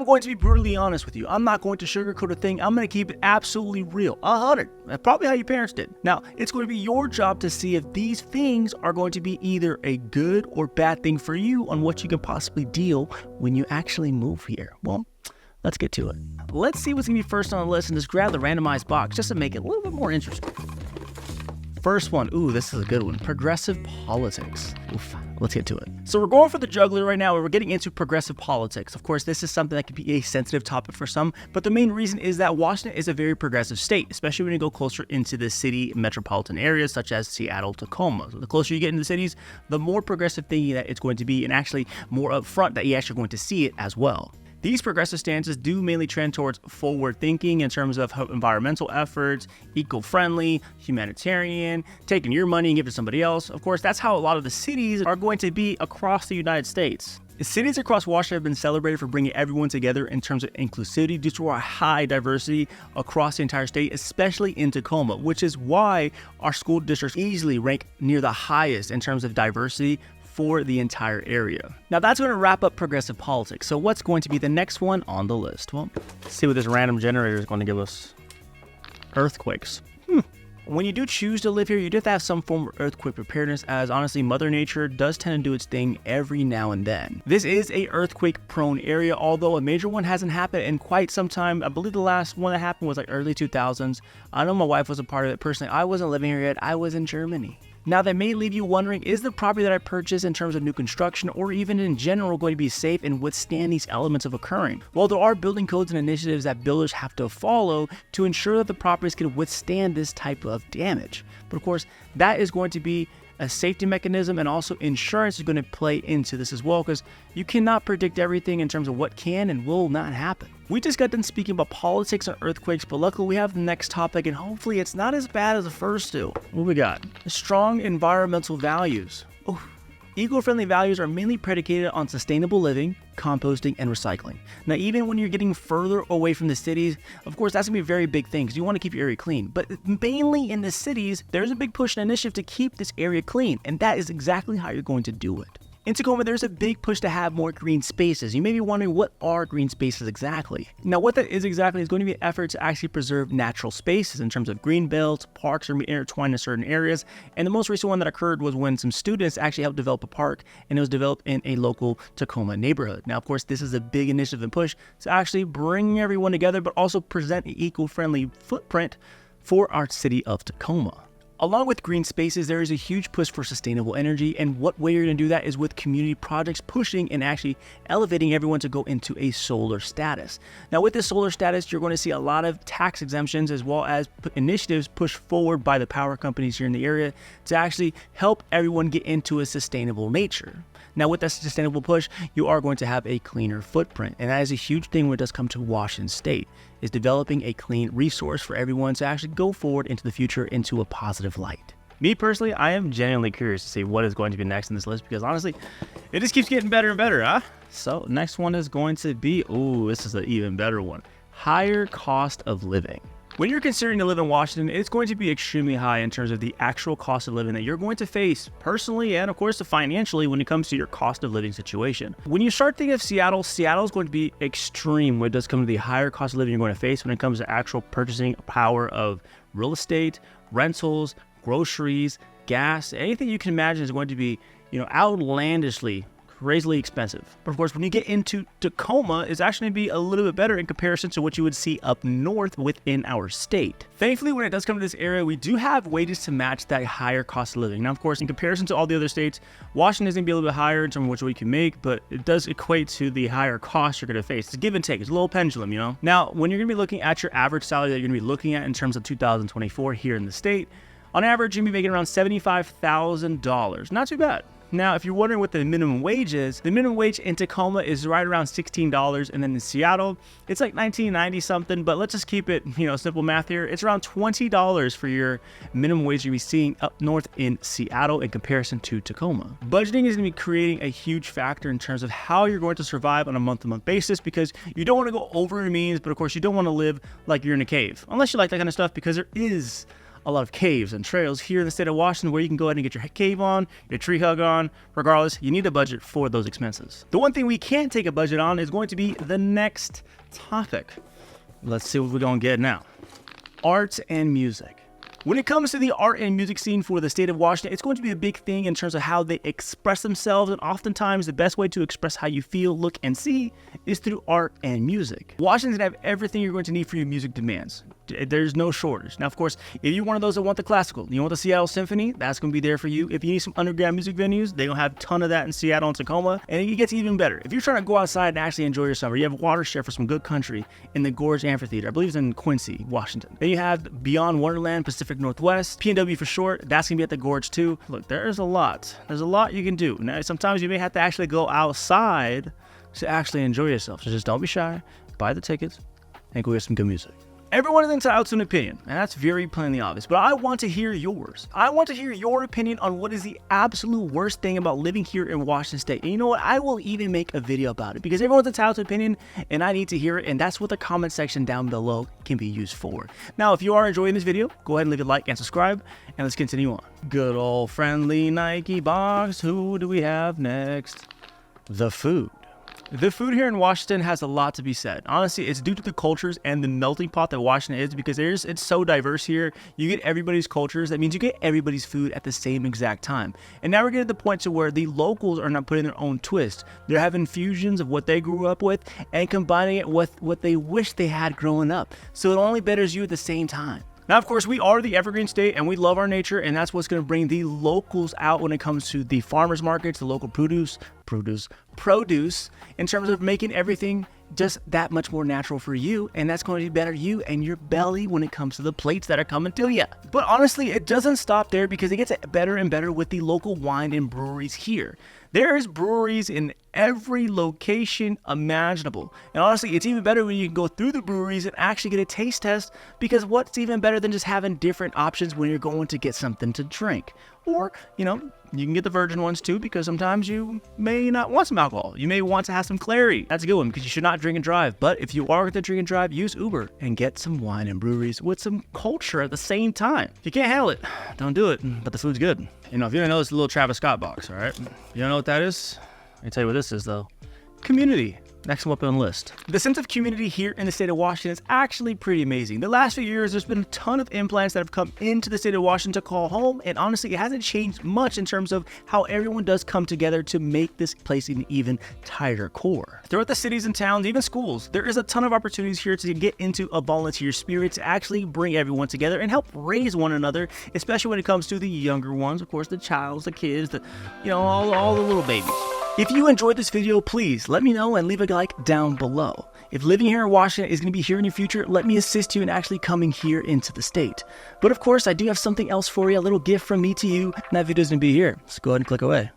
I'm going to be brutally honest with you. I'm not going to sugarcoat a thing. I'm going to keep it absolutely real. 100. That's probably how your parents did. Now, it's going to be your job to see if these things are going to be either a good or bad thing for you on what you can possibly deal when you actually move here. Well, let's get to it. Let's see what's going to be first on the list and just grab the randomized box just to make it a little bit more interesting. First one, ooh, this is a good one. Progressive politics. Oof, let's get to it. So we're going for the jugular right now, and we're getting into progressive politics. Of course, this is something that could be a sensitive topic for some, but the main reason is that Washington is a very progressive state, especially when you go closer into the city metropolitan areas such as Seattle, Tacoma. So the closer you get into the cities, the more progressive thing that it's going to be, and actually more upfront that you're actually going to see it as well. These progressive stances do mainly trend towards forward thinking in terms of environmental efforts, eco-friendly, humanitarian, taking your money and giving it to somebody else. Of course, that's how a lot of the cities are going to be across the United States. The cities across Washington have been celebrated for bringing everyone together in terms of inclusivity due to our high diversity across the entire state, especially in Tacoma, which is why our school districts easily rank near the highest in terms of diversity for the entire area. Now that's going to wrap up progressive politics. So what's going to be the next one on the list? Well, let's see what this random generator is going to give us. Earthquakes. When you do choose to live here, you do have to have some form of earthquake preparedness, as honestly, Mother Nature does tend to do its thing every now and then. This is a earthquake prone area, although a major one hasn't happened in quite some time. I believe the last one that happened was like early 2000s. I know my wife was a part of it. Personally, I wasn't living here yet. I was in Germany. Now that may leave you wondering, is the property that I purchased in terms of new construction or even in general going to be safe and withstand these elements of occurring? Well, there are building codes and initiatives that builders have to follow to ensure that the properties can withstand this type of damage. But of course, that is going to be a safety mechanism, and also insurance is going to play into this as well, because you cannot predict everything in terms of what can and will not happen. We just got done speaking about politics and earthquakes, but luckily we have the next topic, and hopefully it's not as bad as the first two. What we got? Strong environmental values. Eco-friendly values are mainly predicated on sustainable living, composting, and recycling. Now, even when you're getting further away from the cities, of course, that's going to be a very big thing because you want to keep your area clean. But mainly in the cities, there's a big push and initiative to keep this area clean, and that is exactly how you're going to do it. In Tacoma, there's a big push to have more green spaces. You may be wondering, what are green spaces exactly? Now, what that is exactly is going to be an effort to actually preserve natural spaces in terms of green belts, parks are intertwined in certain areas. And the most recent one that occurred was when some students actually helped develop a park, and it was developed in a local Tacoma neighborhood. Now, of course, this is a big initiative and push to actually bring everyone together, but also present an eco-friendly footprint for our city of Tacoma. Along with green spaces, there is a huge push for sustainable energy, and what way you're going to do that is with community projects pushing and actually elevating everyone to go into a solar status. Now, with this solar status, you're going to see a lot of tax exemptions as well as initiatives pushed forward by the power companies here in the area to actually help everyone get into a sustainable nature. Now, with that sustainable push, you are going to have a cleaner footprint, and that is a huge thing when it does come to Washington State, is developing a clean resource for everyone to actually go forward into the future into a positive light. Me personally, I am genuinely curious to see what is going to be next in this list, because honestly, it just keeps getting better and better, huh? So next one is going to be, this is an even better one. Higher cost of living. When you're considering to live in Washington, it's going to be extremely high in terms of the actual cost of living that you're going to face personally and of course financially when it comes to your cost of living situation. When you start thinking of Seattle, Seattle is going to be extreme when it does come to the higher cost of living you're going to face when it comes to actual purchasing power of real estate, rentals, groceries, gas, anything you can imagine is going to be, outlandishly crazily expensive. But of course, when you get into Tacoma, it's actually going to be a little bit better in comparison to what you would see up north within our state. Thankfully, when it does come to this area, we do have wages to match that higher cost of living. Now, of course, in comparison to all the other states, Washington is going to be a little bit higher in terms of which way you can make, but it does equate to the higher cost you're going to face. It's a give and take. It's a little pendulum, Now, when you're going to be looking at your average salary that you're going to be looking at in terms of 2024 here in the state, on average, you're going to be making around $75,000. Not too bad. Now, if you're wondering what the minimum wage is, the minimum wage in Tacoma is right around $16, and then in Seattle, it's like $19.90 something, but let's just keep it, simple math here. It's around $20 for your minimum wage you'll be seeing up north in Seattle in comparison to Tacoma. Budgeting is going to be creating a huge factor in terms of how you're going to survive on a month-to-month basis, because you don't want to go over your means, but of course you don't want to live like you're in a cave, unless you like that kind of stuff, because there is a lot of caves and trails here in the state of Washington where you can go ahead and get your cave on, your tree hug on. Regardless, you need a budget for those expenses. The one thing we can't take a budget on is going to be the next topic. Let's see what we're going to get now. Art and music. When it comes to the art and music scene for the state of Washington, it's going to be a big thing in terms of how they express themselves, and oftentimes the best way to express how you feel, look, and see is through art and music. Washington's gonna have everything you're going to need for your music demands. There's no shortage. Now, of course, if you're one of those that want the classical, you want the Seattle Symphony, that's going to be there for you. If you need some underground music venues, they're going to have a ton of that in Seattle and Tacoma, and it gets even better. If you're trying to go outside and actually enjoy your summer, you have Watershed for some good country in the Gorge Amphitheater. I believe it's in Quincy, Washington. Then you have Beyond Wonderland, Pacific Northwest, P&W for short. That's going to be at the Gorge too. Look, there's a lot. There's a lot you can do. Now, sometimes you may have to actually go outside to actually enjoy yourself. So just don't be shy, buy the tickets, and go hear some good music. Everyone is entitled to an opinion, and that's very plainly obvious, but I want to hear yours. I want to hear your opinion on what is the absolute worst thing about living here in Washington State. And you know what? I will even make a video about it because everyone's entitled to an opinion, and I need to hear it, and that's what the comment section down below can be used for. Now, if you are enjoying this video, go ahead and leave a like and subscribe, and let's continue on. Good old friendly Nike box. Who do we have next? The food. The food here in Washington has a lot to be said. Honestly, it's due to the cultures and the melting pot that Washington is because it's so diverse here. You get everybody's cultures. That means you get everybody's food at the same exact time. And now we're getting to the point to where the locals are not putting their own twist. They're having fusions of what they grew up with and combining it with what they wish they had growing up. So it only betters you at the same time. Now, of course, we are the evergreen state and we love our nature, and that's what's going to bring the locals out when it comes to the farmers markets, the local produce in terms of making everything just that much more natural for you, and that's going to better you and your belly when it comes to the plates that are coming to you. But honestly, it doesn't stop there because it gets better and better with the local wine and breweries here. There's breweries in every location imaginable. And honestly, it's even better when you can go through the breweries and actually get a taste test, because what's even better than just having different options when you're going to get something to drink? Or, you can get the virgin ones too, because sometimes you may not want some alcohol. You may want to have some clarity. That's a good one because you should not drink and drive. But if you are going to drink and drive, use Uber and get some wine and breweries with some culture at the same time. If you can't handle it, don't do it, but the food's good. If you don't know, it's a little Travis Scott box, all right? You don't know what that is? Let me tell you what this is, though. Community. Next one up on the list. The sense of community here in the state of Washington is actually pretty amazing. The last few years, there's been a ton of implants that have come into the state of Washington to call home, and honestly, it hasn't changed much in terms of how everyone does come together to make this place an even tighter core. Throughout the cities and towns, even schools, there is a ton of opportunities here to get into a volunteer spirit to actually bring everyone together and help raise one another, especially when it comes to the younger ones, of course, the childs, the kids, all the little babies. If you enjoyed this video, please let me know and leave a like down below. If living here in Washington is going to be here in your future, let me assist you in actually coming here into the state. But of course, I do have something else for you, a little gift from me to you, and that video is going to be here. So go ahead and click away.